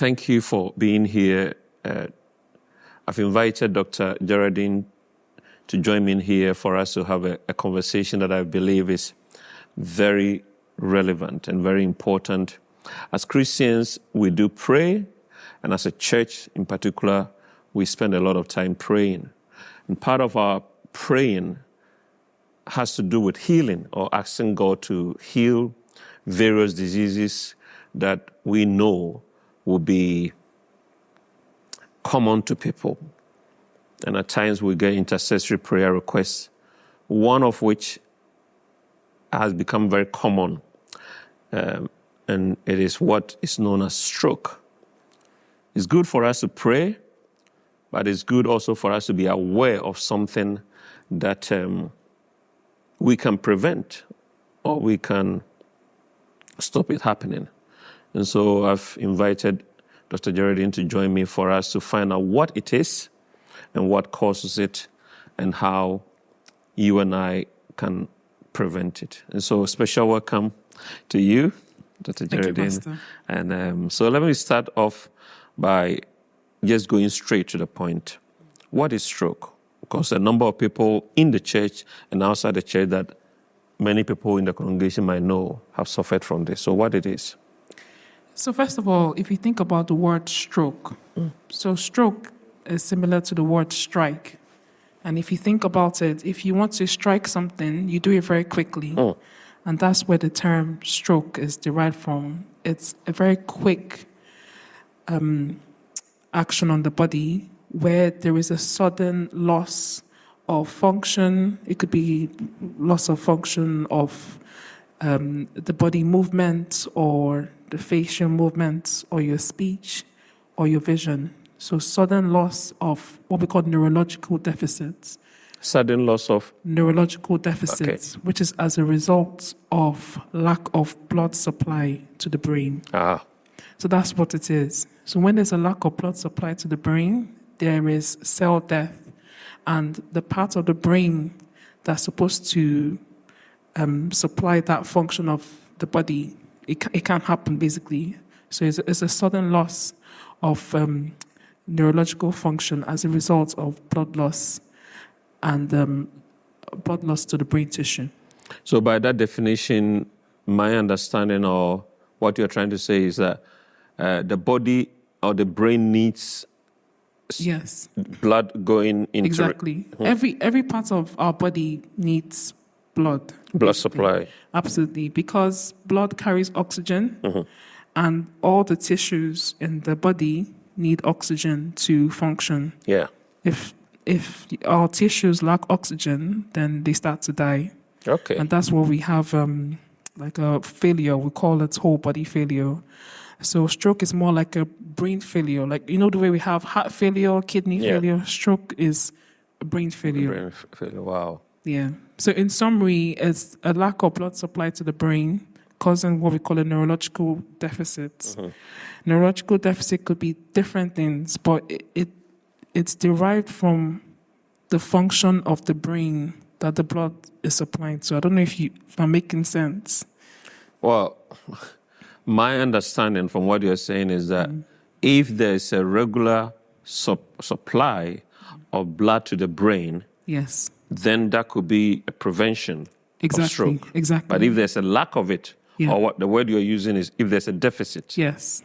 Thank you for being here. I've invited Dr. Geraldine to join me in here for us to have a conversation that I believe is very relevant and very important. As Christians, we do pray, and as a church in particular, we spend a lot of time praying. And part of our praying has to do with healing or asking God to heal various diseases that we know will be common to people. And at times we get intercessory prayer requests, one of which has become very common, and it is what is known as stroke. It's good for us to pray, but it's good also for us to be aware of something that we can prevent or we can stop it happening. And so I've invited Dr. Geraldine to join me for us to find out what it is and what causes it and how you and I can prevent it. And so a special welcome to you, Dr. Geraldine. Thank you, Pastor. And so let me start off by just going straight to the point. What is stroke? Because a number of people in the church and outside the church that many people in the congregation might know have suffered from this. So what it is? So first of all, if you think about the word stroke, so stroke is similar to the word strike. And if you think about it, if you want to strike something, you do it very quickly. And that's where the term stroke is derived from. It's a very quick action on the body where there is a sudden loss of function. It could be loss of function of the body movement or the facial movements or your speech or your vision. So sudden loss of what we call neurological deficits. Sudden loss of? Neurological deficits, okay, which is as a result of lack of blood supply to the brain. So that's what it is. So when there's a lack of blood supply to the brain, there is cell death. And the part of the brain that's supposed to supply that function of the body, it can't happen basically. So it's a sudden loss of neurological function as a result of blood loss and blood loss to the brain tissue. So by that definition, my understanding or what you're trying to say is that the body or the brain needs blood going into... Exactly. Every part of our body needs blood. Blood supply. Absolutely, because blood carries oxygen, and all the tissues in the body need oxygen to function. Yeah. If our tissues lack oxygen, then they start to die. Okay. And that's what we have, like a failure. We call it whole body failure. So stroke is more like a brain failure. Like, you know, the way we have heart failure, kidney failure, stroke is a brain failure. Brain failure, wow. Yeah. So in summary, it's a lack of blood supply to the brain causing what we call a neurological deficit. Neurological deficit could be different things, but it's derived from the function of the brain that the blood is supplying to. I don't know if I'm making sense. Well, my understanding from what you're saying is that if there's a regular supply of blood to the brain, yes, then that could be a prevention of stroke. Exactly. But if there's a lack of it, or what the word you're using is if there's a deficit. Yes.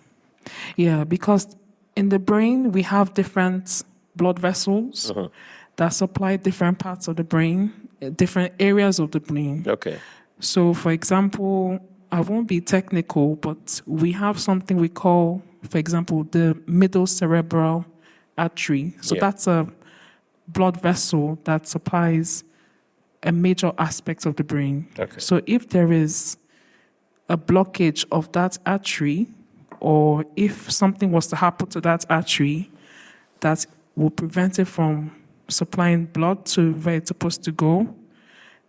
Yeah, because in the brain, we have different blood vessels that supply different parts of the brain, different areas of the brain. Okay. So, for example, I won't be technical, but we have something we call, for example, the middle cerebral artery. So that's a blood vessel that supplies a major aspect of the brain. Okay. So if there is a blockage of that artery, or if something was to happen to that artery that will prevent it from supplying blood to where it's supposed to go,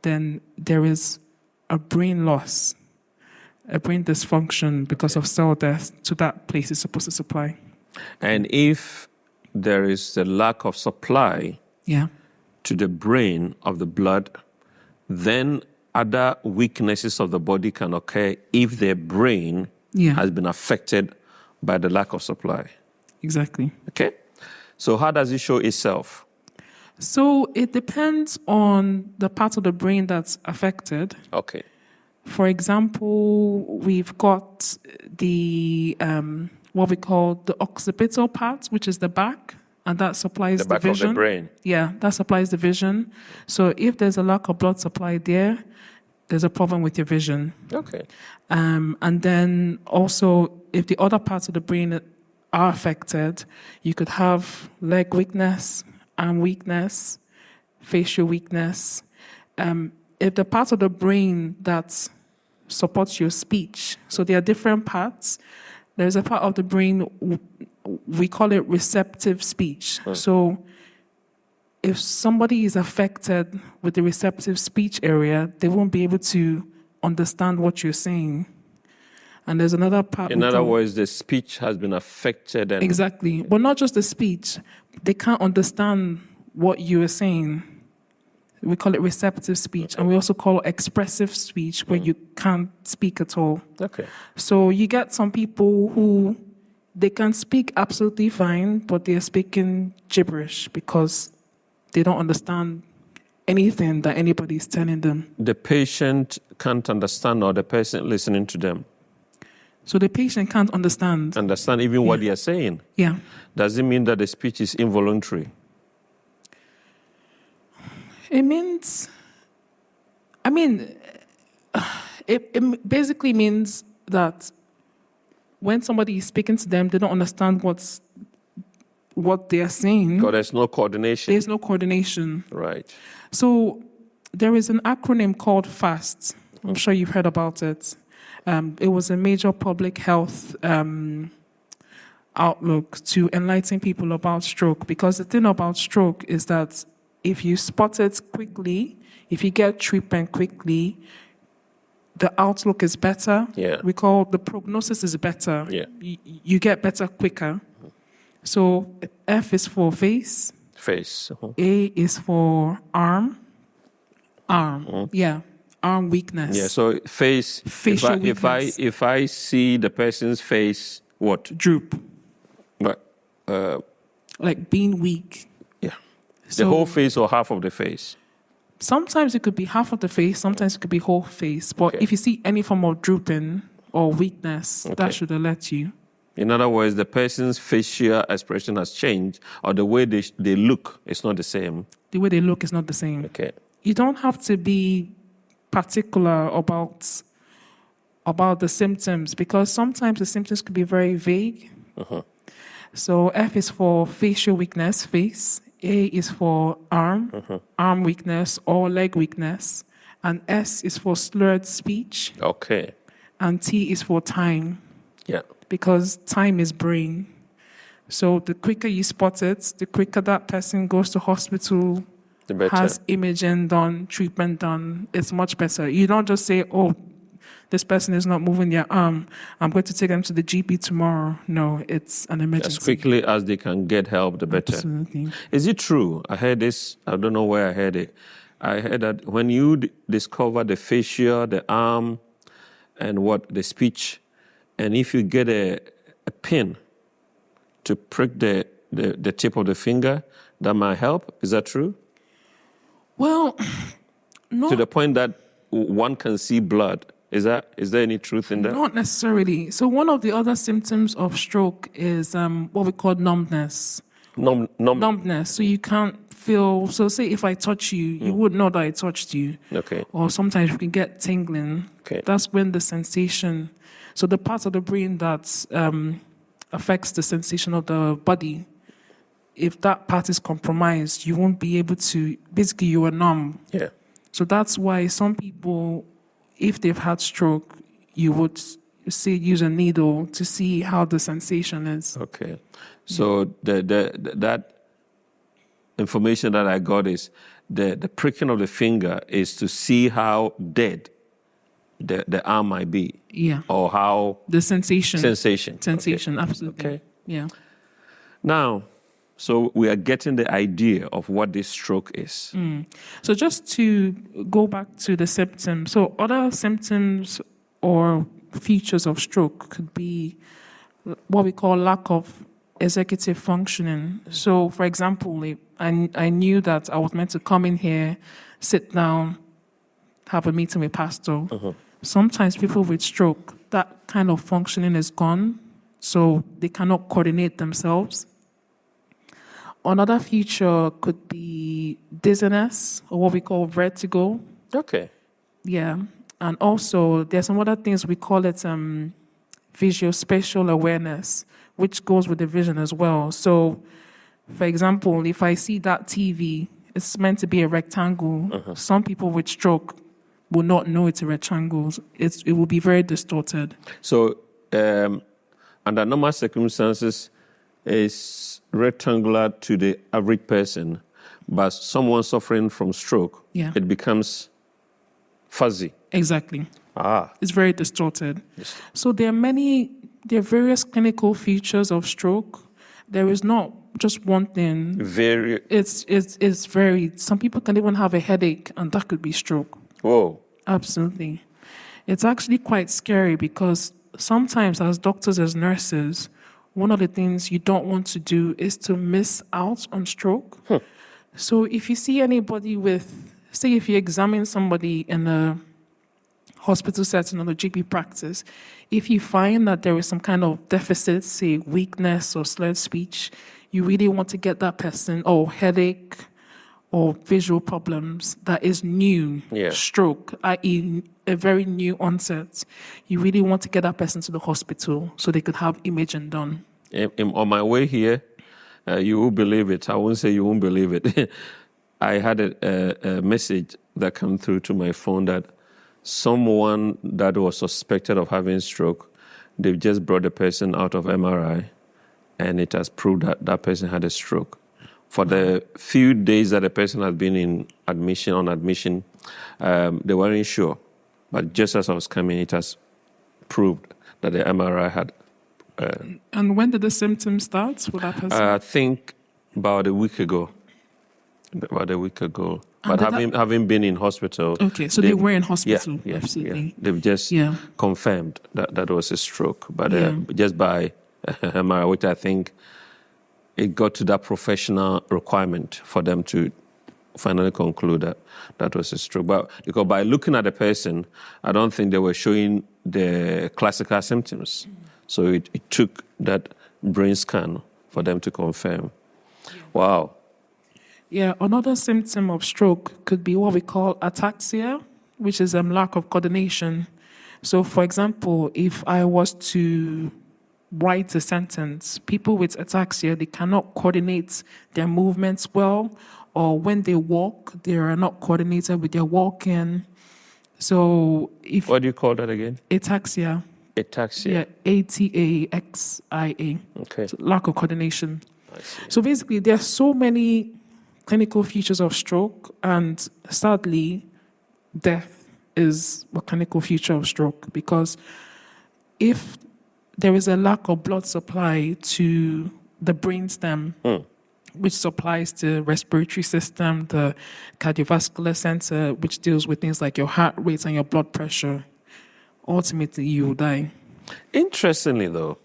then there is a brain loss, a brain dysfunction because of cell death to that place it's supposed to supply. And if there is a lack of supply to the brain of the blood, then other weaknesses of the body can occur if the brain has been affected by the lack of supply. Exactly. Okay. So how does it show itself? So it depends on the part of the brain that's affected. Okay. For example, we've got the what we call the occipital part, which is the back, and that supplies The back the vision. of the brain. Yeah, that supplies the vision. So if there's a lack of blood supply there, there's a problem with your vision. Okay. And then also, if the other parts of the brain are affected, you could have leg weakness, arm weakness, facial weakness. If the part of the brain that supports your speech, so there are different parts. There's a part of the brain, we call it receptive speech. So if somebody is affected with the receptive speech area, they won't be able to understand what you're saying. And there's another part. In other words, the speech has been affected. And exactly. But not just the speech. They can't understand what you are saying. We call it receptive speech. And we also call it expressive speech, where you can't speak at all. Okay. So you get some people who they can speak absolutely fine, but they're speaking gibberish because they don't understand anything that anybody is telling them. The patient can't understand, or the person listening to them So the patient can't understand even what they are saying. Yeah. Does it mean that the speech is involuntary? It means, it basically means that when somebody is speaking to them, they don't understand what they are saying. Because there's no coordination. There's no coordination. Right. So there is an acronym called FAST. I'm sure you've heard about it. It was a major public health outlook to enlighten people about stroke, because the thing about stroke is that if you spot it quickly, if you get treatment quickly, the outlook is better. Yeah. We call the prognosis is better. Yeah. You get better quicker. So F is for face. Face. A is for arm. Yeah. Arm weakness. Yeah. So face. Facial weakness. If I see the person's face, what? Droop. But Like being weak. yeah. So The whole face or half of the face? sometimes it could be half of the face, sometimes it could be whole face. But Okay. if you see any form of drooping or weakness, Okay. that should alert you. In other words, the person's facial expression has changed, or the way they look is not the same. The way they look is not the same. Okay. You don't have to be particular about the symptoms, because sometimes the symptoms could be very vague. So F is for facial weakness, face. A is for arm, arm weakness or leg weakness. And S is for slurred speech. Okay. And T is for time, Yeah. because time is brain. So the quicker you spot it, the quicker that person goes to hospital, The better. has imaging done, treatment done, it's much better. You don't just say, oh, this person is not moving their arm, I'm going to take them to the GP tomorrow. No, it's an emergency. As quickly as they can get help, the better. Absolutely. Is it true? I heard this, I don't know where I heard it. I heard that when you discover the fascia, the arm, and the speech, and if you get a pin to prick the tip of the finger, that might help. Is that true? Well, no. To the point that one can see blood. Is there any truth in that? Not necessarily. So one of the other symptoms of stroke is what we call numbness. Numbness. So you can't feel. So say if I touch you, you would know that I touched you. Okay. Or sometimes you can get tingling. Okay. That's when the sensation. So the part of the brain that affects the sensation of the body, if that part is compromised, you won't be able to. Basically, you are numb. Yeah. So that's why some people, if they've had stroke, you would say use a needle to see how the sensation is. Okay. So that information that I got is the pricking of the finger is to see how dead the arm might be. Yeah. Or how The sensation. Sensation, Absolutely. Okay. Yeah. Now, so we are getting the idea of what this stroke is. So just to go back to the symptoms, so other symptoms or features of stroke could be what we call lack of executive functioning. So, for example, if I knew that I was meant to come in here, sit down, have a meeting with pastor. Sometimes people with stroke, that kind of functioning is gone, so they cannot coordinate themselves. Another feature could be dizziness, or what we call vertigo. Okay. Yeah. And also, there's some other things we call it visuospatial awareness, which goes with the vision as well. So, for example, if I see that TV, it's meant to be a rectangle. Some people with stroke will not know it's a rectangle. It will be very distorted. So, under normal circumstances, it's rectangular to the average person, but someone suffering from stroke, it becomes fuzzy. Exactly. Ah. It's very distorted. Yes. So there are various clinical features of stroke. There is not just one thing. It's very, some people can even have a headache and that could be stroke. Whoa. Absolutely. It's actually quite scary because sometimes as doctors, as nurses, one of the things you don't want to do is to miss out on stroke. So if you see anybody with, say if you examine somebody in a hospital setting or a GP practice, if you find that there is some kind of deficit, say weakness or slurred speech, you really want to get that person, or headache or visual problems that is new, stroke, i.e. a very new onset, you really want to get that person to the hospital so they could have imaging done. On my way here, you will believe it. I won't say you won't believe it. I had a message that came through to my phone that someone that was suspected of having stroke, they've just brought the person out of MRI, and it has proved that that person had a stroke. For the few days that the person had been on admission, they weren't sure. But just as I was coming, it has proved that the MRI had. And when did the symptoms start for that person? I think about a week ago. But having been in hospital. Okay, so they were in hospital. Yeah, absolutely. Yeah. They've just confirmed that was a stroke. But just by MRI, which I think it got to that professional requirement for them to finally conclude that was a stroke. But because by looking at the person, I don't think they were showing the classical symptoms. So it took that brain scan for them to confirm. Wow. Yeah, another symptom of stroke could be what we call ataxia, which is lack of coordination. So, for example, if I was to write a sentence, people with ataxia, they cannot coordinate their movements well, or when they walk, they are not coordinated with their walking. So, what do you call that again? Ataxia. Ataxia. Yeah, ATAXIA. Okay. So lack of coordination. I see. So basically, there are so many clinical features of stroke, and sadly, death is a clinical feature of stroke, because if there is a lack of blood supply to the brainstem, which supplies the respiratory system, the cardiovascular center, which deals with things like your heart rate and your blood pressure, ultimately you will die. Interestingly, though,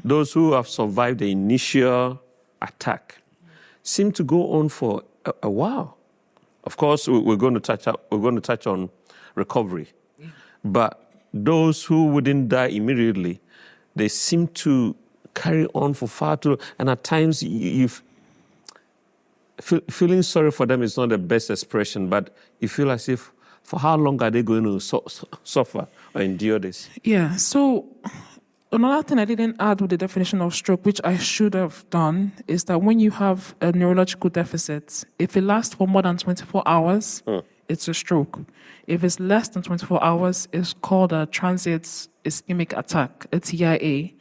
those who have survived the initial attack seem to go on for a while. Of course, we're going to touch on recovery, but those who wouldn't die immediately, they seem to carry on for far too. And at times, feeling sorry for them is not the best expression, but you feel as if, for how long are they going to suffer or endure this? Yeah, so another thing I didn't add with the definition of stroke, which I should have done, is that when you have a neurological deficit, if it lasts for more than 24 hours, it's a stroke. If it's less than 24 hours, it's called a transient ischemic attack, a TIA.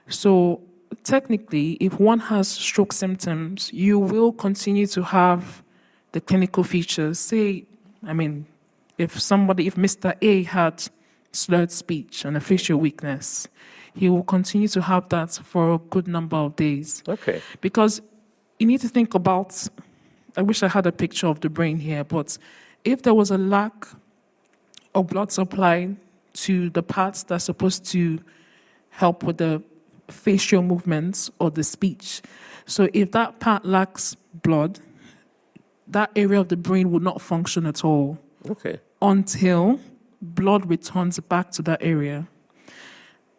So technically, if one has stroke symptoms, you will continue to have the clinical features. If Mr. A had slurred speech and a facial weakness, he will continue to have that for a good number of days. Okay. Because you need to think about, I wish I had a picture of the brain here, but if there was a lack of blood supply to the parts that's supposed to help with the facial movements or the speech. So if that part lacks blood, that area of the brain will not function at all. Okay. Until blood returns back to that area.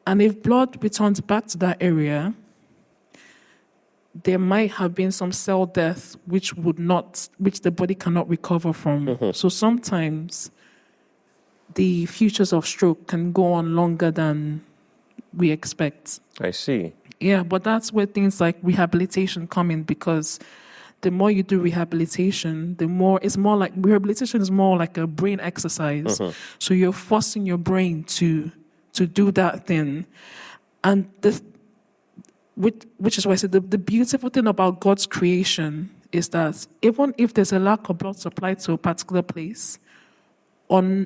And if blood returns back to that area, there might have been some cell death which the body cannot recover from. So sometimes the futures of stroke can go on longer than we expect. I see. Yeah, but that's where things like rehabilitation come in, because the more you do rehabilitation, rehabilitation is more like a brain exercise. So you're forcing your brain to do that thing. And which is why I said the beautiful thing about God's creation is that even if there's a lack of blood supply to a particular place, on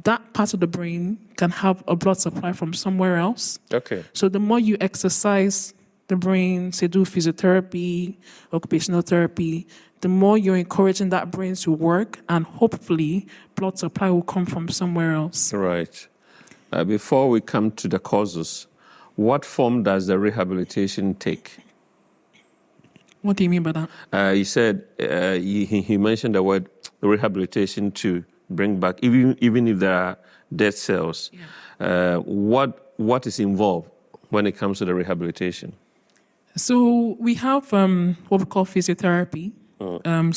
that part of the brain can have a blood supply from somewhere else. Okay. So the more you exercise the brain, say do physiotherapy, occupational therapy, the more you're encouraging that brain to work, and hopefully blood supply will come from somewhere else. Right. Before we come to the causes, what form does the rehabilitation take? What do you mean by that? You said, he mentioned the word rehabilitation to bring back, even if there are dead cells. Yeah. What is involved when it comes to the rehabilitation? So we have what we call physiotherapy,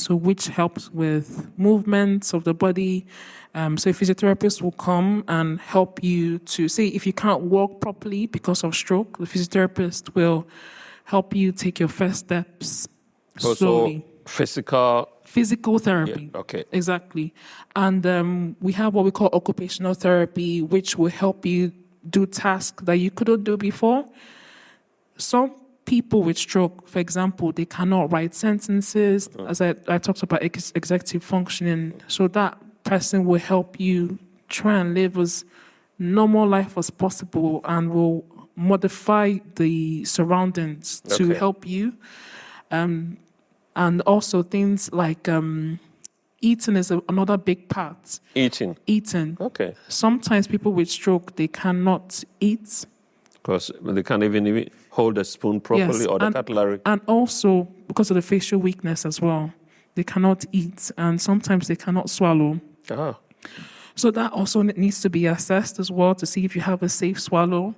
which helps with movements of the body. So a physiotherapist will come and help you to, say, if you can't walk properly because of stroke, the physiotherapist will help you take your first steps slowly. So physical therapy. Yeah, okay. Exactly. And we have what we call occupational therapy, which will help you do tasks that you couldn't do before. Some people with stroke, for example, they cannot write sentences, as I talked about executive functioning. So that person will help you try and live as normal life as possible, and will modify the surroundings to help you. And also things like eating is another big part. Eating. Okay. Sometimes people with stroke, they cannot eat. Because they can't even hold a spoon properly, or the cutlery. And also because of the facial weakness as well. They cannot eat, and sometimes they cannot swallow. Ah. So that also needs to be assessed as well to see if you have a safe swallow.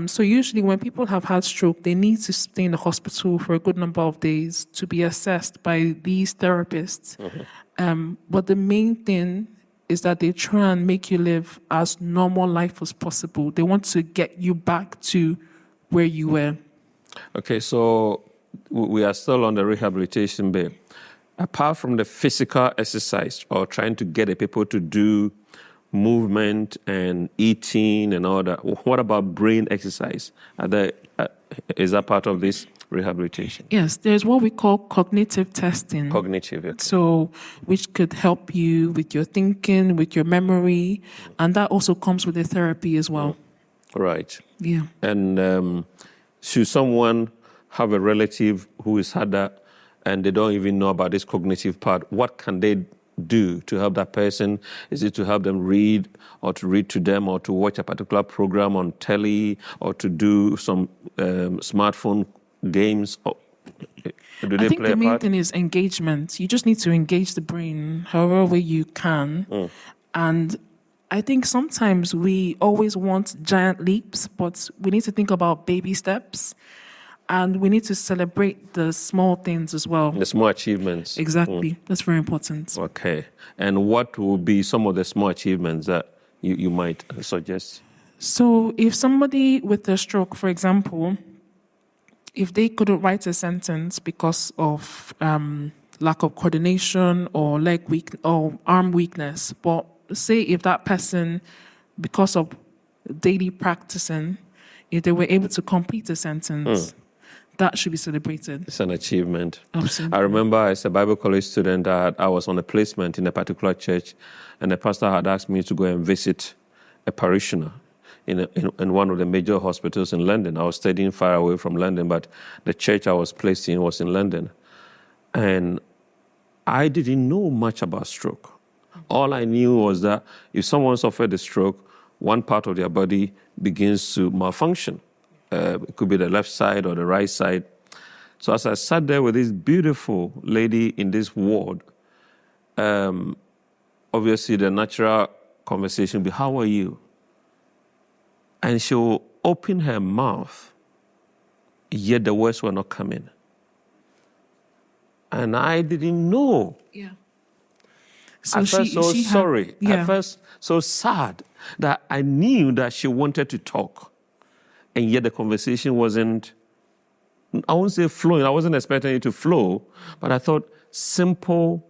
So usually when people have had stroke, they need to stay in the hospital for a good number of days to be assessed by these therapists. But the main thing is that they try and make you live as normal life as possible. They want to get you back to where you were. Okay, so we are still on the rehabilitation bit. Apart from the physical exercise or trying to get the people to do movement and eating and all that, what about brain exercise? Is that part of this rehabilitation? Yes, there's what we call cognitive testing. Okay. So, which could help you with your thinking, with your memory, and that also comes with the therapy as well. Right. Yeah. And should someone have a relative who has had that and they don't even know about this cognitive part, what can they do to help that person? Is it to help them read, or to read to them, or to watch a particular program on telly, or to do some smartphone games? Or do they I think play the a main part? thing is engagement. You just need to engage the brain however way you can. And I think sometimes we always want giant leaps, but we need to think about baby steps. And we need to celebrate the small things as well. The small achievements. Exactly. That's very important. Okay. And what will be some of the small achievements that you might suggest? So if somebody with a stroke, for example, if they couldn't write a sentence because of lack of coordination or arm weakness, but say if that person, because of daily practicing, if they were able to complete a sentence, that should be celebrated. It's an achievement. Absolutely. I remember as a Bible college student, I was on a placement in a particular church, and the pastor had asked me to go and visit a parishioner in one of the major hospitals in London. I was studying far away from London, but the church I was placed in was in London. And I didn't know much about stroke. All I knew was that if someone suffered a stroke, one part of their body begins to malfunction. It could be the left side or the right side. So as I sat there with this beautiful lady in this ward, obviously the natural conversation would be, how are you? And she'll open her mouth, yet the words were not coming. And I didn't know. Yeah. So I felt so sorry. I felt so sad that I knew that she wanted to talk. And yet the conversation wasn't, I won't say flowing. I wasn't expecting it to flow, but I thought simple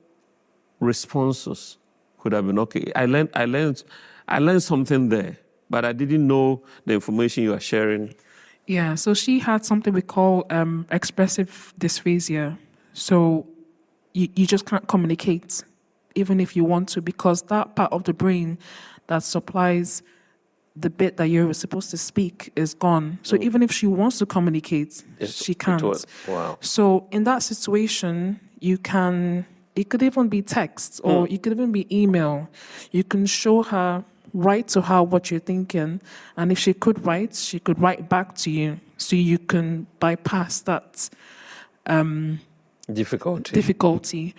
responses could have been okay. I learned something there, but I didn't know the information you are sharing. Yeah, so she had something we call expressive dysphasia. So you just can't communicate, even if you want to, because that part of the brain that supplies the bit that you're supposed to speak is gone. So even if she wants to communicate, she can't. Wow. So in that situation, it could even be text, or it could even be email. You can show her, write to her what you're thinking, and if she could write back to you, so you can bypass that difficulty.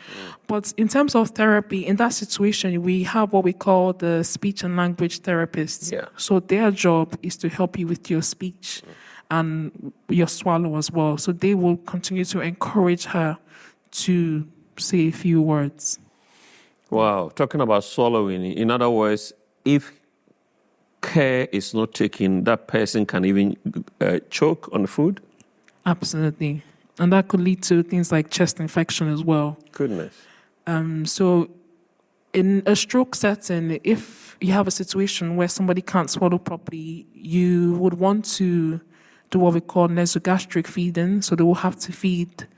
But in terms of therapy, in that situation, we have what we call the speech and language therapists. Yeah. So their job is to help you with your speech and your swallow as well. So they will continue to encourage her to say a few words. Wow. Talking about swallowing, in other words, if care is not taken, that person can even choke on food? Absolutely. And that could lead to things like chest infection as well. Goodness. So in a stroke setting, if you have a situation where somebody can't swallow properly, you would want to do what we call nasogastric feeding. So they will have to feed.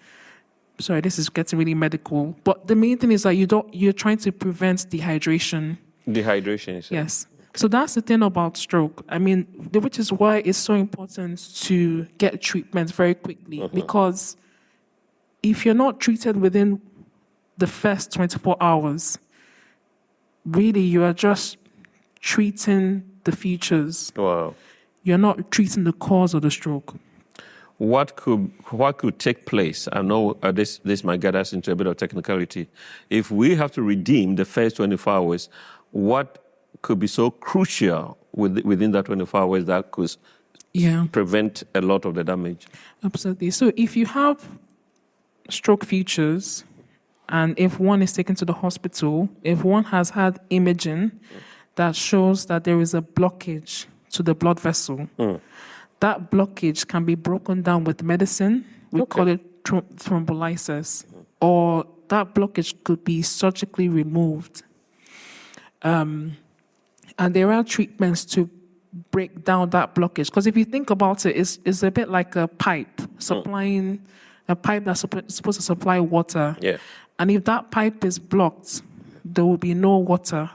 Sorry, this is getting really medical. But the main thing is that you're trying to prevent dehydration. Dehydration, you said? Yes. So that's the thing about stroke. I mean, which is why it's so important to get treatment very quickly. Because if you're not treated within the first 24 hours, really you are just treating the features. Wow. You're not treating the cause of the stroke. What could take place? I know this might get us into a bit of technicality. If we have to redeem the first 24 hours, what could be so crucial within that 24 hours that could prevent a lot of the damage? Absolutely. So if you have stroke features, and if one is taken to the hospital, if one has had imaging that shows that there is a blockage to the blood vessel, that blockage can be broken down with medicine. We call it thrombolysis. Or that blockage could be surgically removed. And there are treatments to break down that blockage. Because if you think about it, it's a bit like a pipe supplying a pipe that's supposed to supply water. Yeah. And if that pipe is blocked, there will be no water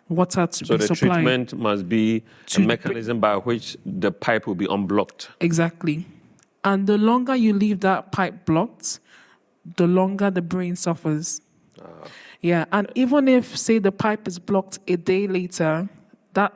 to be supplied. So the treatment must be a mechanism by which the pipe will be unblocked. Exactly. And the longer you leave that pipe blocked, the longer the brain suffers. Yeah, and even if, say, the pipe is blocked a day later, that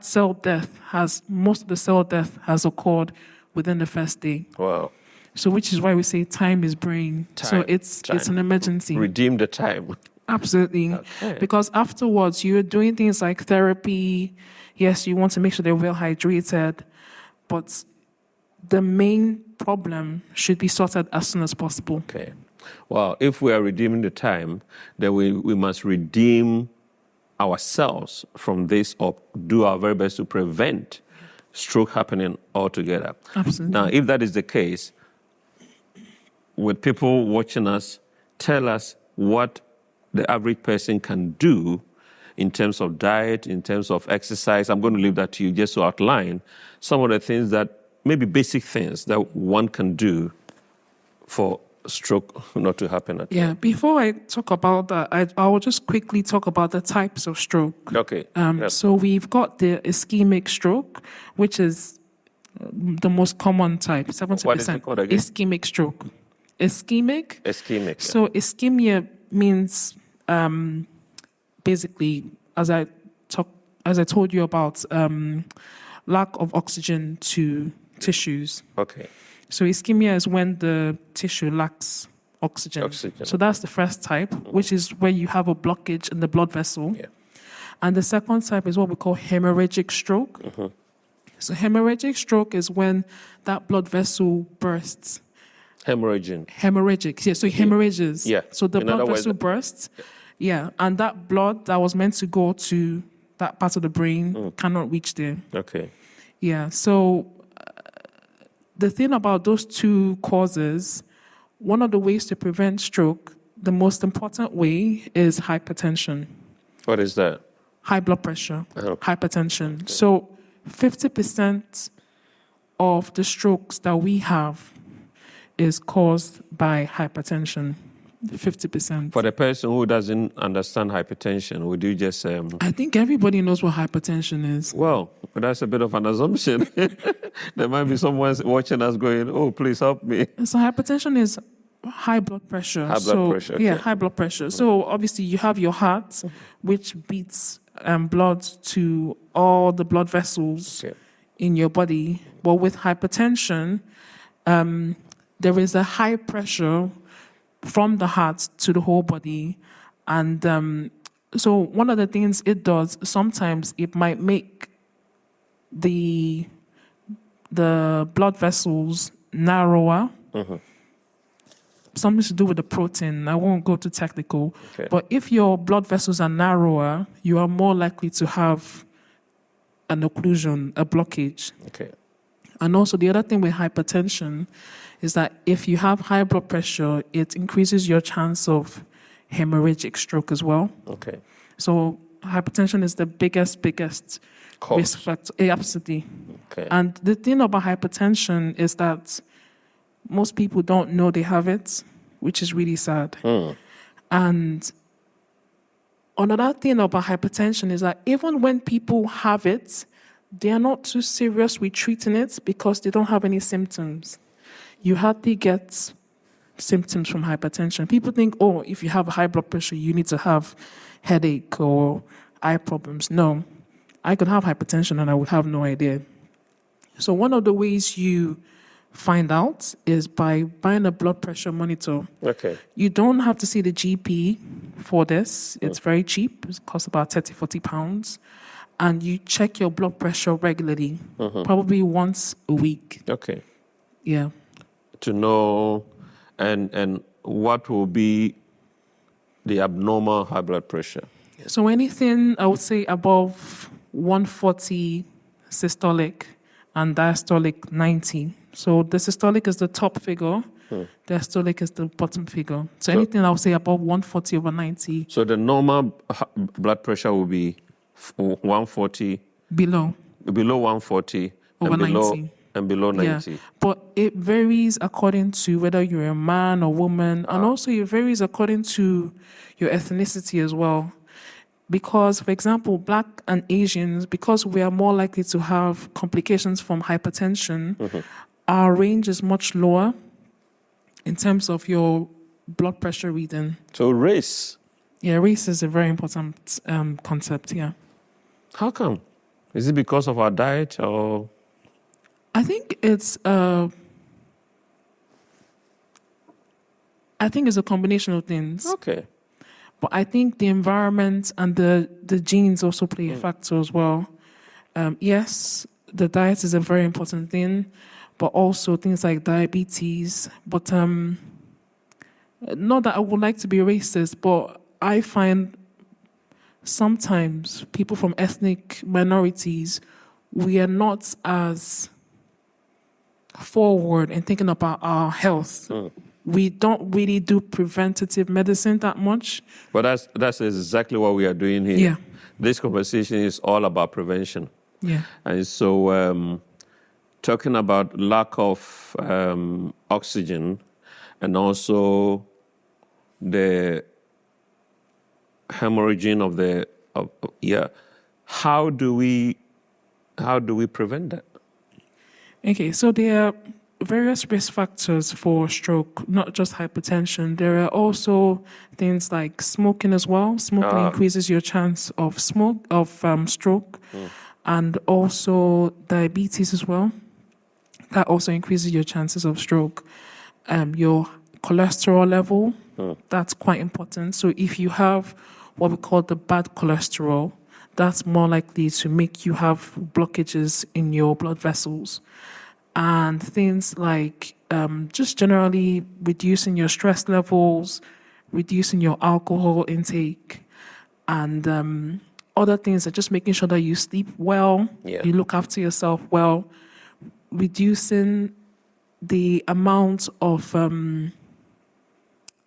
most of the cell death has occurred within the first day. Wow. So which is why we say time is brain. So it's an emergency. Redeem the time. Absolutely. Okay. Because afterwards, you're doing things like therapy. Yes, you want to make sure they're well hydrated, but the main problem should be sorted as soon as possible. Okay. Well, if we are redeeming the time, then we must redeem ourselves from this, or do our very best to prevent stroke happening altogether. Absolutely. Now, if that is the case, with people watching us, tell us what the average person can do in terms of diet, in terms of exercise. I'm going to leave that to you just to outline some of the things that, maybe basic things that one can do for stroke not to happen at all. Before I talk about that, I will just quickly talk about the types of stroke. Okay. So we've got the ischemic stroke, which is the most common type, 70%. What is it called again? Ischemic stroke. Ischemic. Ischemic. Yeah. So ischemia means basically, as I told you about, lack of oxygen to tissues. Okay. So ischemia is when the tissue lacks oxygen. So that's the first type, which is where you have a blockage in the blood vessel. Yeah. And the second type is what we call hemorrhagic stroke. So hemorrhagic stroke is when that blood vessel bursts. Hemorrhagic. Yeah, so hemorrhages. Yeah. So the blood vessel bursts. Yeah. And that blood that was meant to go to that part of the brain cannot reach there. Okay. Yeah. So the thing about those two causes, one of the ways to prevent stroke, the most important way is hypertension. What is that? High blood pressure, hypertension. Okay. So 50% of the strokes that we have is caused by hypertension. 50%. For the person who doesn't understand hypertension, would you just... I think everybody knows what hypertension is. Well, that's a bit of an assumption. There might be someone watching us going, oh, please help me. So hypertension is high blood pressure. High blood pressure. Okay. Yeah, high blood pressure. So obviously you have your heart, which beats blood to all the blood vessels in your body. But with hypertension, there is a high pressure from the heart to the whole body. And so one of the things it does, sometimes it might make the blood vessels narrower. Something to do with the protein. I won't go too technical. Okay. But if your blood vessels are narrower, you are more likely to have an occlusion, a blockage. Okay. And also the other thing with hypertension is that if you have high blood pressure, it increases your chance of hemorrhagic stroke as well. Okay. So hypertension is the biggest cause. Risk factor. Absolutely. Okay. And the thing about hypertension is that most people don't know they have it, which is really sad. And another thing about hypertension is that even when people have it, they are not too serious with treating it because they don't have any symptoms. You hardly get symptoms from hypertension. People think, oh, if you have high blood pressure, you need to have headache or eye problems. No, I could have hypertension and I would have no idea. So one of the ways you find out is by buying a blood pressure monitor. Okay. You don't have to see the GP for this. It's very cheap. It costs about 30, 40 pounds. And you check your blood pressure regularly, probably once a week. Okay. Yeah. To know, and what will be the abnormal high blood pressure? So anything, I would say, above 140 systolic and diastolic 90. So the systolic is the top figure, diastolic is the bottom figure. So anything I would say above 140 over 90. So the normal blood pressure will be 140. Below 140. Over 90. And below 90. Yeah. But it varies according to whether you're a man or woman, and also it varies according to your ethnicity as well. Because, for example, Black and Asians, because we are more likely to have complications from hypertension, our range is much lower in terms of your blood pressure reading. So race? Yeah, race is a very important concept, yeah. How come? Is it because of our diet or...? I think it's a combination of things. Okay. But I think the environment and the genes also play a factor as well. Yes, the diet is a very important thing, but also things like diabetes. But not that I would like to be racist, but I find sometimes people from ethnic minorities, we are not as forward in thinking about our health. We don't really do preventative medicine that much. But that's exactly what we are doing here. Yeah. This conversation is all about prevention. Yeah. And so talking about lack of oxygen and also the hemorrhaging how do we prevent that? Okay, so there are various risk factors for stroke, not just hypertension. There are also things like smoking as well. Smoking increases your chance of stroke, and also diabetes as well That also increases your chances of stroke. Your cholesterol level, that's quite important. So if you have what we call the bad cholesterol, that's more likely to make you have blockages in your blood vessels. And things like just generally reducing your stress levels, reducing your alcohol intake, and other things are just making sure that you sleep well, you look after yourself well, reducing the amount of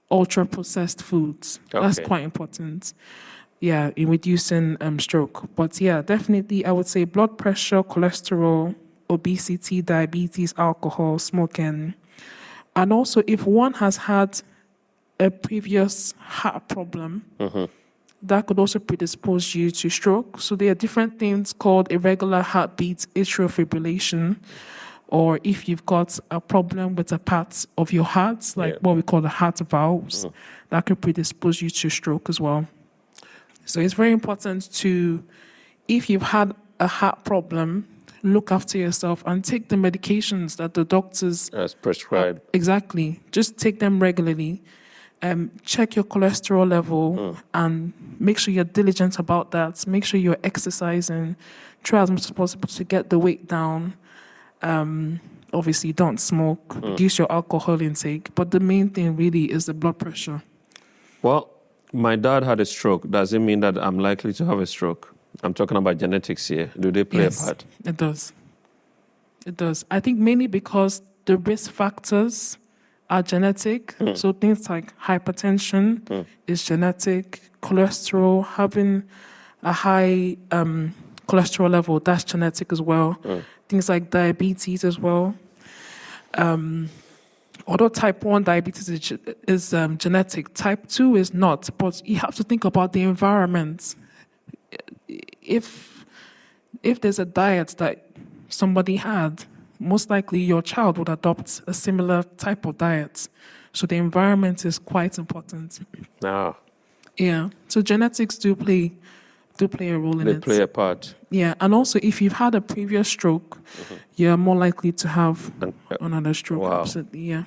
ultra-processed foods. Okay. That's quite important. Yeah, in reducing stroke. But yeah, definitely I would say blood pressure, cholesterol, obesity, diabetes, alcohol, smoking. And also if one has had a previous heart problem, that could also predispose you to stroke. So there are different things called irregular heartbeat, atrial fibrillation, or if you've got a problem with a part of your heart, like what we call the heart valves, that could predispose you to stroke as well. So it's very important to, if you've had a heart problem, look after yourself and take the medications that the doctors as prescribed. Exactly. Just take them regularly. Check your cholesterol level and make sure you're diligent about that. Make sure you're exercising. Try as much as possible to get the weight down. Obviously, don't smoke. Reduce your alcohol intake. But the main thing really is the blood pressure. Well, my dad had a stroke. Does it mean that I'm likely to have a stroke? I'm talking about genetics here. Do they play a part? It does. It does. I think mainly because the risk factors are genetic. So things like hypertension is genetic. Cholesterol, having a high cholesterol level, that's genetic as well. Things like diabetes as well. Although type 1 diabetes is genetic, type 2 is not. But you have to think about the environment. If there's a diet that somebody had, most likely your child would adopt a similar type of diet. So the environment is quite important. Yeah. So genetics do play a role in it. They play a part. Yeah. And also if you've had a previous stroke, you're more likely to have another stroke. Wow. Absolutely. Yeah.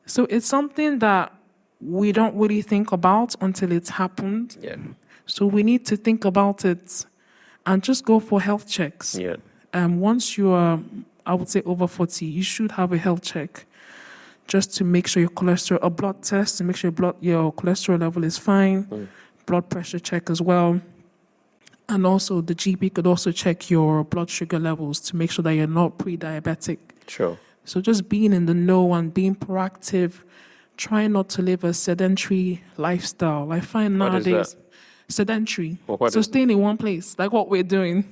So it's something that we don't really think about until it's happened. Yeah. So we need to think about it and just go for health checks. Yeah. Once you are, I would say, over 40, you should have a health check just to make sure your cholesterol, a blood test to make sure your cholesterol level is fine, blood pressure check as well. And also the GP could also check your blood sugar levels to make sure that you're not pre-diabetic. Sure. So just being in the know and being proactive, trying not to live a sedentary lifestyle. I find nowadays sedentary. So staying in one place, like what we're doing.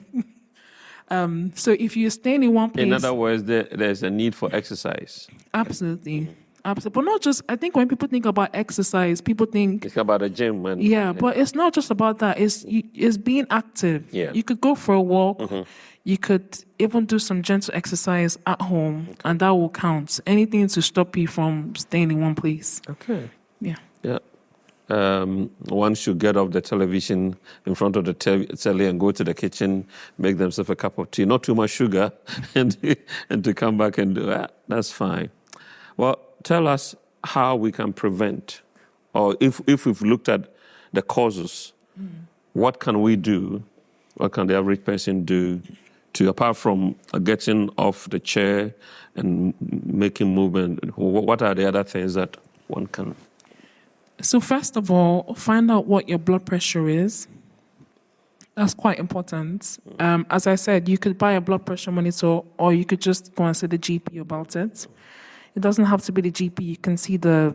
So if you're staying in one place... In other words, there's a need for exercise. Absolutely. But not just... I think when people think about exercise, people think... It's about a gym. But it's not just about that. It's being active. Yeah. You could go for a walk. You could even do some gentle exercise at home, and that will count. Anything to stop you from staying in one place. Okay. Yeah. Yeah. One should get off the television in front of the telly and go to the kitchen, make themselves a cup of tea, not too much sugar, and to come back and do that. That's fine. Well, tell us how we can prevent, or if we've looked at the causes, what can we do? What can the average person do to, apart from getting off the chair and making movement? What are the other things that one can? So first of all, find out what your blood pressure is. That's quite important. As I said, you could buy a blood pressure monitor, or you could just go and see the GP about it. It doesn't have to be the GP. You can see the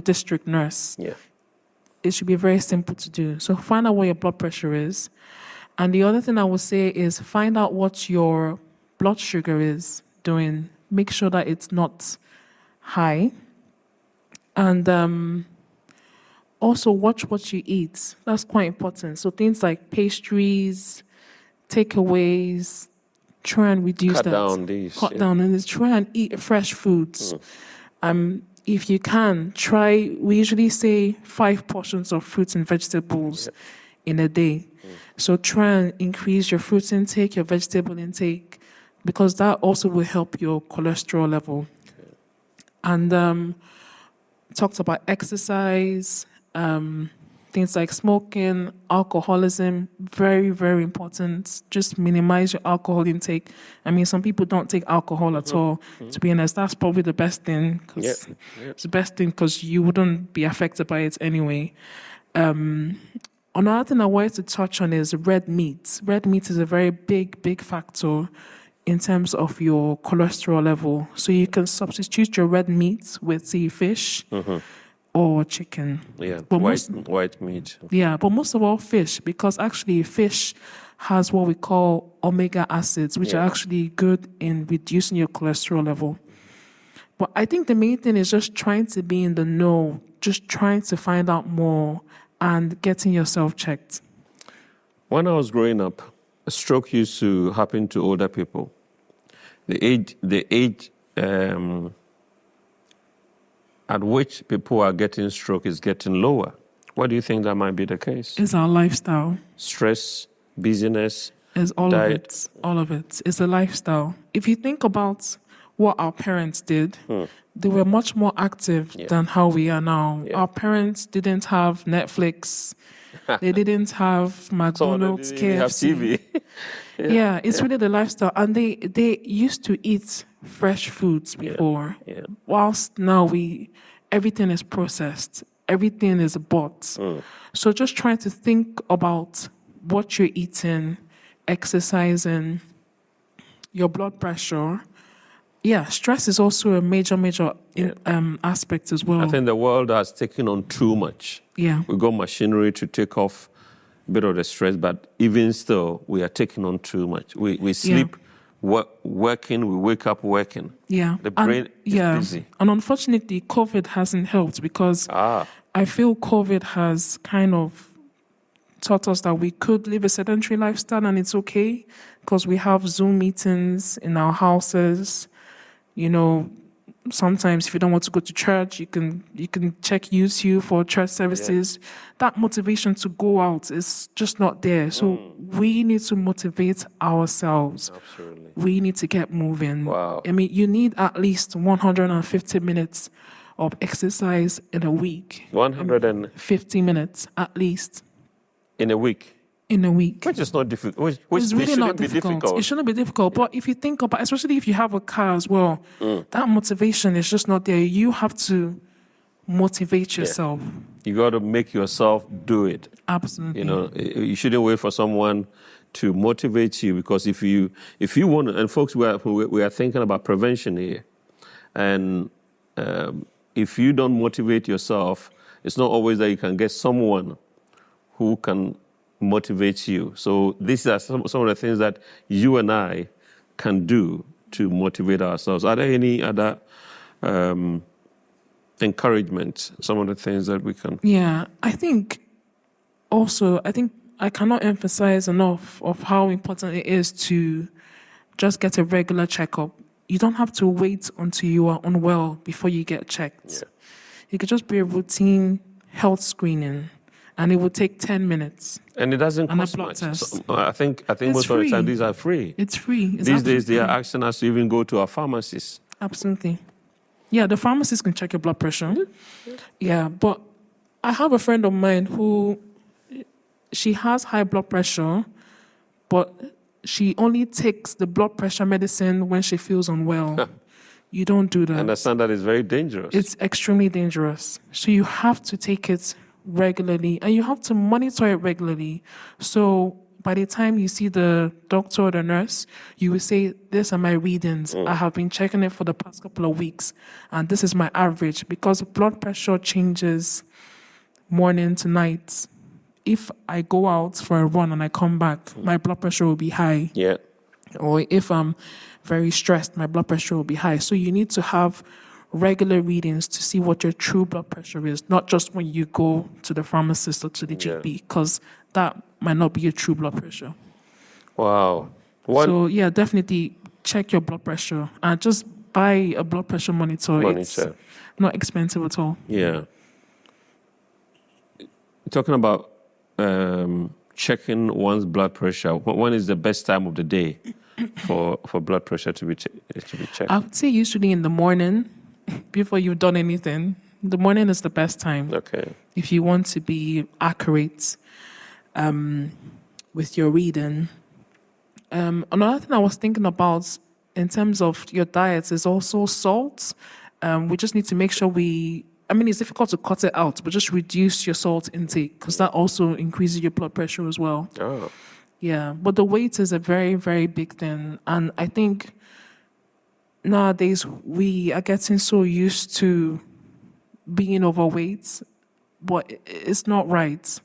district nurse. Yeah. It should be very simple to do. So find out what your blood pressure is. And the other thing I would say is find out what your blood sugar is doing. Make sure that it's not high. And also watch what you eat. That's quite important. So things like pastries, takeaways, try and reduce Cut that. down down and try and eat fresh foods. If you can, we usually say 5 portions of fruits and vegetables in a day. So try and increase your fruit intake, your vegetable intake. because that also will help your cholesterol level. Okay. And talked about exercise, things like smoking, alcoholism, very, very important. Just minimize your alcohol intake. I mean, some people don't take alcohol at all. To be honest, that's probably the best thing. It's the best thing because you wouldn't be affected by it anyway. Another thing I wanted to touch on is red meat. Red meat is a very big factor in terms of your cholesterol level. So you can substitute your red meat with, say, fish or chicken. Yeah, but white meat. Yeah, but most of all fish, because actually fish has what we call omega acids, which are actually good in reducing your cholesterol level. But I think the main thing is just trying to be in the know, just trying to find out more and getting yourself checked. When I was growing up, a stroke used to happen to older people. The age at which people are getting stroke is getting lower. Why do you think that might be the case? It's our lifestyle. Stress, busyness, it's all diet. of it. All of it. It's a lifestyle. If you think about what our parents did, they were much more active than how we are now. Our parents didn't have Netflix. They didn't have McDonald's, KFC. Have TV. It's really the lifestyle. And they used to eat fresh foods before. Whilst now everything is processed. Everything is bought. So just trying to think about what you're eating, exercising, your blood pressure. Stress is also a major aspect as well. I think the world has taken on too much. We've got machinery to take off a bit of the stress, but even still, we are taking on too much. We sleep working, we wake up working. The brain is busy. And unfortunately, COVID hasn't helped because I feel COVID has kind of taught us that we could live a sedentary lifestyle and it's okay because we have Zoom meetings in our houses. You know, sometimes if you don't want to go to church, you can check YouTube for church services. That motivation to go out is just not there. So we need to motivate ourselves. Absolutely. We need to get moving. Wow. I mean, you need at least 150 minutes of exercise in a week. 150 minutes at least. In a week? In a week. Which is not difficult. It's really not difficult. It shouldn't be difficult. But if you think about, especially if you have a car as well, that motivation is just not there. You have to motivate yourself. You got to make yourself do it. Absolutely. You know, you shouldn't wait for someone to motivate you because if you want to, and folks, we are thinking about prevention here, and if you don't motivate yourself, it's not always that you can get someone who can motivate you. So these are some of the things that you and I can do to motivate ourselves. Are there any other encouragement, some of the things that we can? I think I cannot emphasize enough of how important it is to just get a regular checkup. You don't have to wait until you are unwell before you get checked. It could just be a routine health screening. And it will take 10 minutes. And it doesn't cost much. So, I think most of the time these are free. It's free. These days they are asking us to even go to our pharmacies. Absolutely. The pharmacist can check your blood pressure. But I have a friend of mine who, she has high blood pressure, but she only takes the blood pressure medicine when she feels unwell. You don't do that. I understand that is very dangerous. It's extremely dangerous. So you have to take it regularly and you have to monitor it regularly. So by the time you see the doctor or the nurse, you will say, these are my readings. I have been checking it for the past couple of weeks and this is my average because blood pressure changes morning to night. If I go out for a run and I come back, my blood pressure will be high. Or if I'm very stressed, my blood pressure will be high. So you need to have regular readings to see what your true blood pressure is, not just when you go to the pharmacist or to the GP, because that might not be your true blood pressure. Wow. So definitely check your blood pressure and just buy a blood pressure monitor. It's not expensive at all. Talking about checking one's blood pressure, when is the best time of the day for blood pressure to be checked? I would say usually in the morning, before you've done anything. The morning is the best time. Okay. If you want to be accurate with your reading. Another thing I was thinking about in terms of your diet is also salt. We just need to make sure it's difficult to cut it out, but just reduce your salt intake because that also increases your blood pressure as well. Oh. Yeah, but the weight is a very, very big thing. And I think nowadays we are getting so used to being overweight, but it's not right.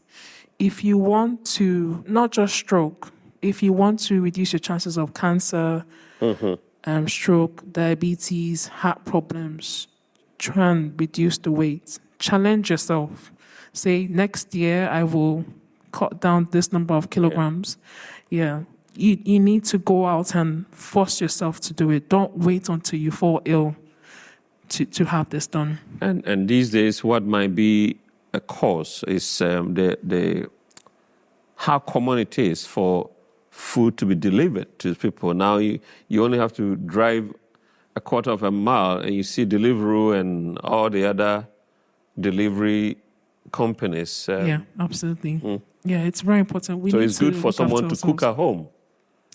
If you want to, not just stroke, if you want to reduce your chances of cancer, stroke, diabetes, heart problems, try and reduce the weight. Challenge yourself. Say, next year I will cut down this number of kilograms. Yeah. You need to go out and force yourself to do it. Don't wait until you fall ill to have this done. And these days, what might be a cause is the how common it is for food to be delivered to people. Now you only have to drive a quarter of a mile and you see Deliveroo and all the other delivery companies. Yeah, absolutely. Yeah, it's very important. So it's good for someone to cook at home.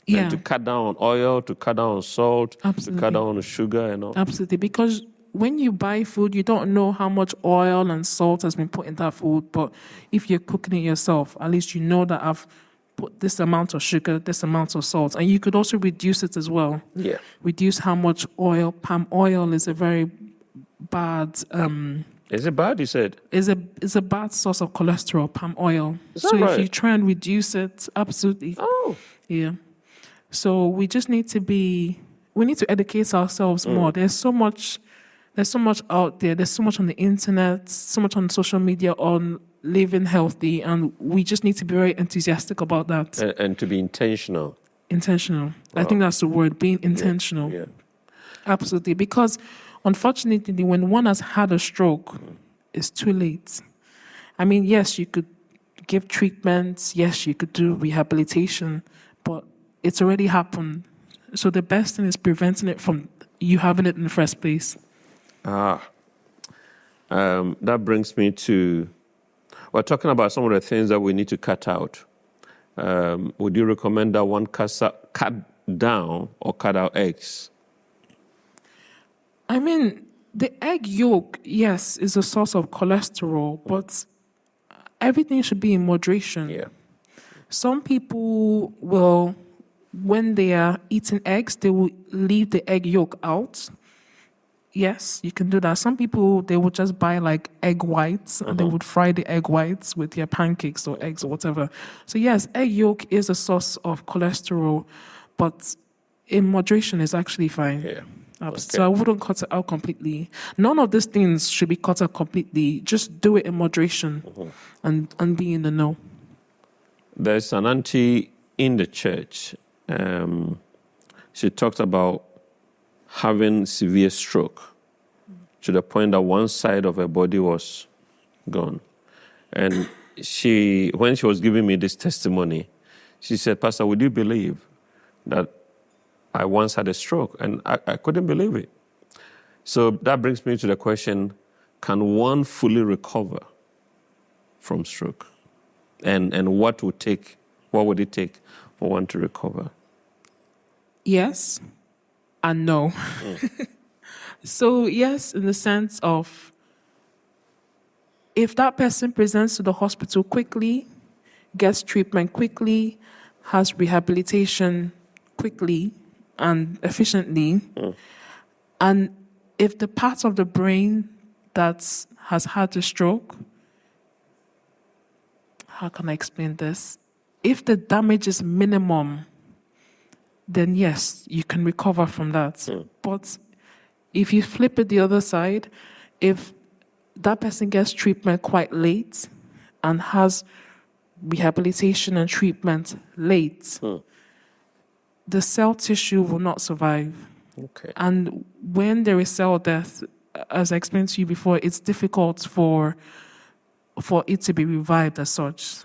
Yeah. And to cut down on oil, to cut down on salt, Absolutely. to cut down on sugar and all. Absolutely, because when you buy food, you don't know how much oil and salt has been put in that food. But if you're cooking it yourself, at least you know that I've put this amount of sugar, this amount of salt. And you could also reduce it as well. Yeah. Reduce how much oil. Palm oil is a very bad... Is it bad, you said? Is a bad source of cholesterol, palm oil. So right? If you try and reduce it, absolutely. Oh. Yeah. So we just need to educate ourselves more. There's so much out there. There's so much on the internet, so much on social media on living healthy, and we just need to be very enthusiastic about that. And to be intentional. Intentional. Wow. I think that's the word, being intentional. Yeah. Absolutely. Because unfortunately, when one has had a stroke, it's too late. I mean, yes, you could give treatments. Yes, you could do rehabilitation, but it's already happened. So the best thing is preventing it from you having it in the first place. That brings me to, we're talking about some of the things that we need to cut out. Would you recommend that one cut down or cut out eggs? I mean, the egg yolk, yes, is a source of cholesterol, but everything should be in moderation. Yeah. Some people will, when they are eating eggs, they will leave the egg yolk out. Yes, you can do that. Some people, they would just buy like egg whites and they would fry the egg whites with their pancakes or eggs or whatever. So yes, egg yolk is a source of cholesterol, but in moderation is actually fine. Yeah. Okay. So I wouldn't cut it out completely. None of these things should be cut out completely. Just do it in moderation and be in the know. There's an auntie in the church. She talked about having severe stroke to the point that one side of her body was gone. And when she was giving me this testimony, she said, "Pastor, would you believe that I once had a stroke?" And I couldn't believe it. So that brings me to the question, can one fully recover from stroke? And what would it take for one to recover? Yes and no. So yes, in the sense of if that person presents to the hospital quickly, gets treatment quickly, has rehabilitation quickly and efficiently, and if the part of the brain that has had the stroke, how can I explain this? If the damage is minimum, then yes, you can recover from that. But if you flip it the other side, if that person gets treatment quite late and has rehabilitation and treatment late, the cell tissue will not survive. Okay. And when there is cell death, as I explained to you before, it's difficult for it to be revived as such.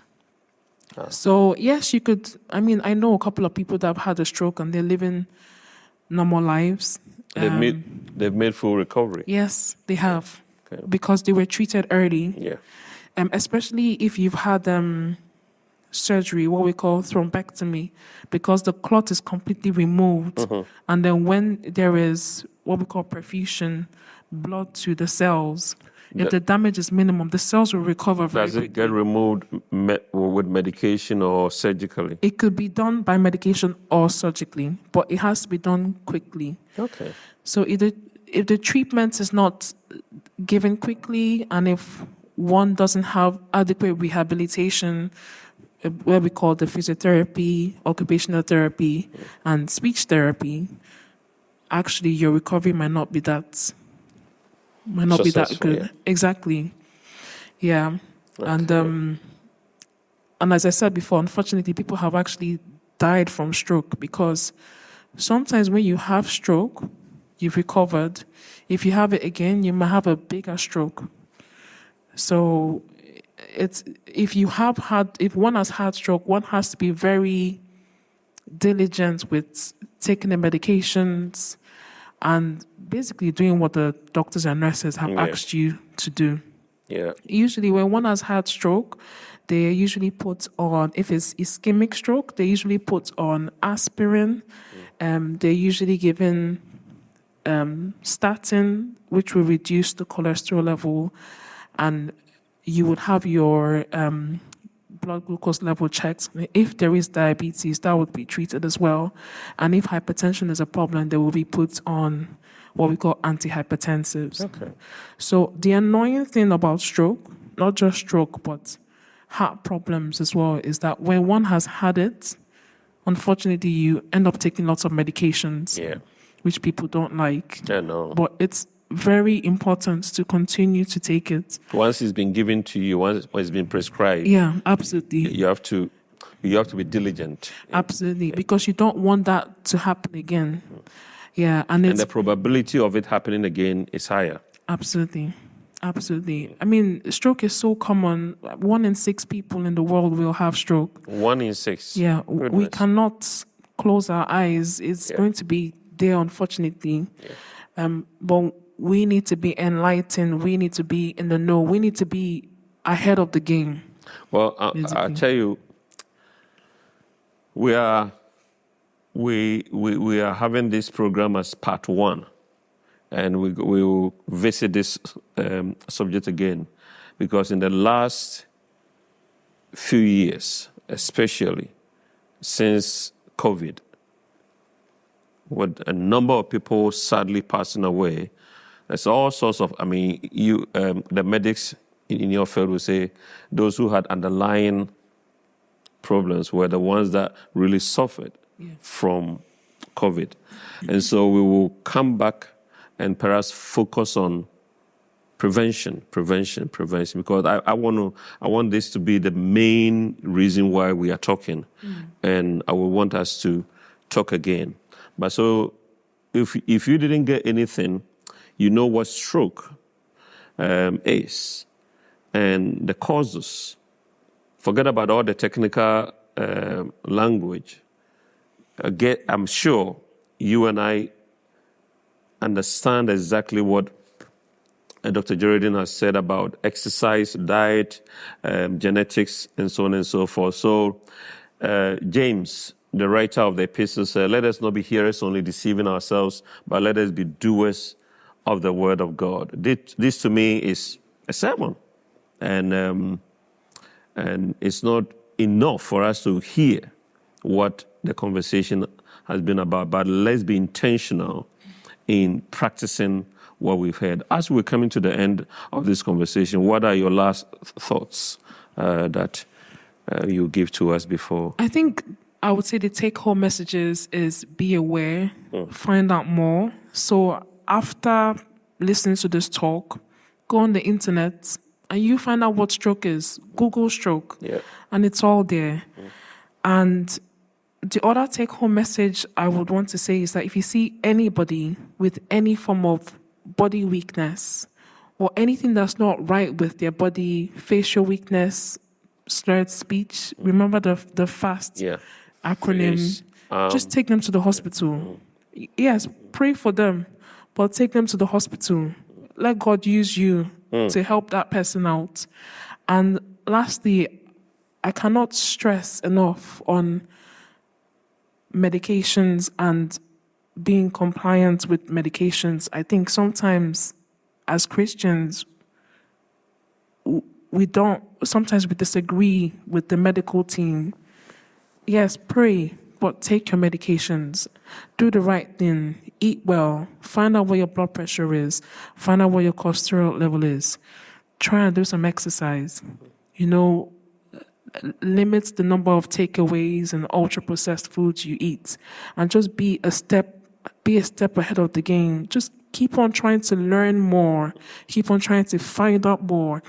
So yes, you could. I mean, I know a couple of people that have had a stroke and they're living normal lives. They've made full recovery. Yes, they have, Okay. because they were treated early. Yeah. Especially if you've had surgery, what we call thrombectomy, because the clot is completely removed, and then when there is what we call perfusion, blood to the cells, if the damage is minimum, the cells will recover very quickly. Does it get removed with medication or surgically? It could be done by medication or surgically, but it has to be done quickly. Okay. So if the treatment is not given quickly, and if one doesn't have adequate rehabilitation, where we call the physiotherapy, occupational therapy, and speech therapy, actually your recovery might not be that good. Yeah. Exactly. Yeah. Okay. And as I said before, unfortunately, people have actually died from stroke, because sometimes when you have stroke, you've recovered. If you have it again, you might have a bigger stroke. So if one has had stroke, one has to be very diligent with taking the medications and basically doing what the doctors and nurses have asked you to do. Yeah. Usually when one has had stroke, they usually put on, if it's ischemic stroke, they usually put on aspirin. They're usually given statin, which will reduce the cholesterol level, and you would have your blood glucose level checked. If there is diabetes, that would be treated as well. And if hypertension is a problem, they will be put on what we call antihypertensives. Okay. So the annoying thing about stroke, not just stroke, but heart problems as well, is that when one has had it, unfortunately, you end up taking lots of medications, which people don't like. I know. But it's very important to continue to take it. Once it's been given to you, once it's been prescribed. Yeah, absolutely. You have to be diligent. Absolutely, because you don't want that to happen again. Yeah, and the probability of it happening again is higher. Absolutely. Absolutely. I mean, stroke is so common. 1 in 6 people in the world will have stroke. 1 in 6. Yeah, we cannot close our eyes. It's going to be there, unfortunately. But we need to be enlightened. We need to be in the know. We need to be ahead of the game. Well, I'll tell you, we are having this program as part 1. And we will visit this subject again, because in the last few years, especially since COVID, with a number of people sadly passing away, there's all sorts of, the medics in your field will say those who had underlying problems were the ones that really suffered from COVID. And so we will come back and perhaps focus on prevention, because I want this to be the main reason why we are talking, and I will want us to talk again. But so, if you didn't get anything, you know what stroke is, and the causes. Forget about all the technical language. I'm sure you and I understand exactly what Dr. Geraldine has said about exercise, diet, genetics, and so on and so forth. So James, the writer of the epistle, said, let us not be hearers only, deceiving ourselves, but let us be doers of the word of God. This to me is a sermon. And it's not enough for us to hear what the conversation has been about, but let's be intentional in practicing what we've heard. As we're coming to the end of this conversation, what are your last thoughts that you give to us before? I think I would say the take-home messages is be aware, find out more. So after listening to this talk, go on the internet and you find out what stroke is. Google stroke, and it's all there. And the other take-home message I would want to say is that if you see anybody with any form of body weakness or anything that's not right with their body, facial weakness, slurred speech. Remember the FAST acronym. Yes. Just take them to the hospital. Yes, pray for them, but take them to the hospital. Let God use you to help that person out. And lastly, I cannot stress enough on medications and being compliant with medications. I think sometimes as Christians, we disagree with the medical team. Yes, pray, but take your medications. Do the right thing. Eat well. Find out what your blood pressure is. Find out what your cholesterol level is. Try and do some exercise. Limit the number of takeaways and ultra-processed foods you eat. And just be a step ahead of the game. Just keep on trying to learn more. Keep on trying to find out more.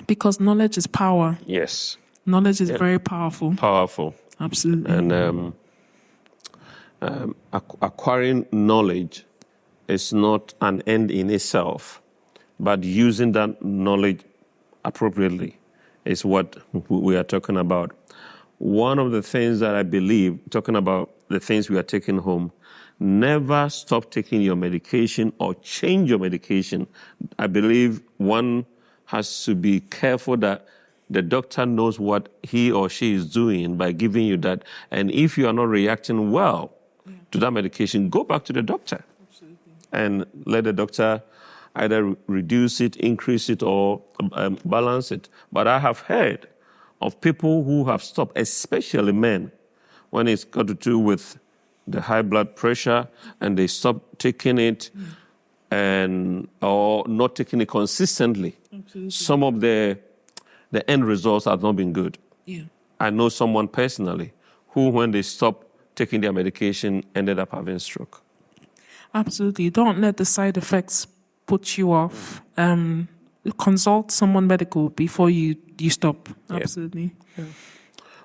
Because knowledge is power. Yes. Knowledge is very powerful. Powerful. Absolutely. And acquiring knowledge is not an end in itself, but using that knowledge appropriately is what we are talking about. One of the things that I believe, talking about the things we are taking home, never stop taking your medication or change your medication. I believe one has to be careful that the doctor knows what he or she is doing by giving you that. And if you are not reacting well to that medication, go back to the doctor. Absolutely. And let the doctor either reduce it, increase it, or balance it. But I have heard of people who have stopped, especially men, when it's got to do with the high blood pressure, and they stop taking it or not taking it consistently. Absolutely. Some of the end results have not been good. Yeah. I know someone personally who, when they stopped taking their medication, ended up having stroke. Absolutely. Don't let the side effects put you off. Consult someone medical before you stop. Absolutely. Yeah.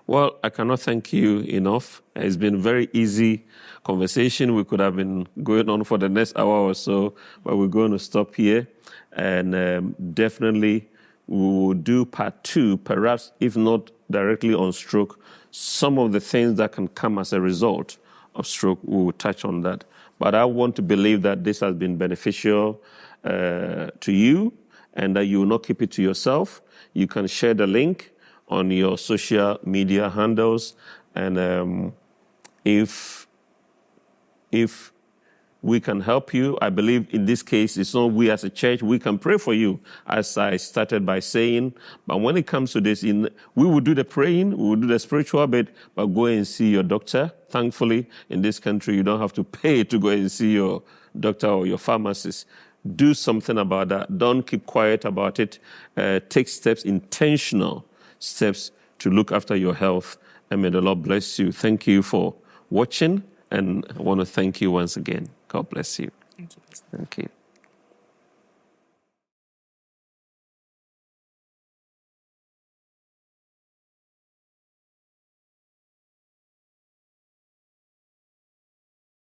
Well, I cannot thank you enough. It's been a very easy conversation. We could have been going on for the next hour or so, but we're going to stop here. And definitely we will do part 2, perhaps if not directly on stroke, some of the things that can come as a result of stroke, we will touch on that. But I want to believe that this has been beneficial to you and that you will not keep it to yourself. You can share the link on your social media handles. And if we can help you, I believe in this case, it's not we as a church, we can pray for you, as I started by saying. But when it comes to this, we will do the praying, we will do the spiritual bit, but go and see your doctor. Thankfully, in this country, you don't have to pay to go and see your doctor or your pharmacist. Do something about that. Don't keep quiet about it. Take steps, intentional steps to look after your health. And may the Lord bless you. Thank you for watching. And I want to thank you once again. God bless you. Thank you.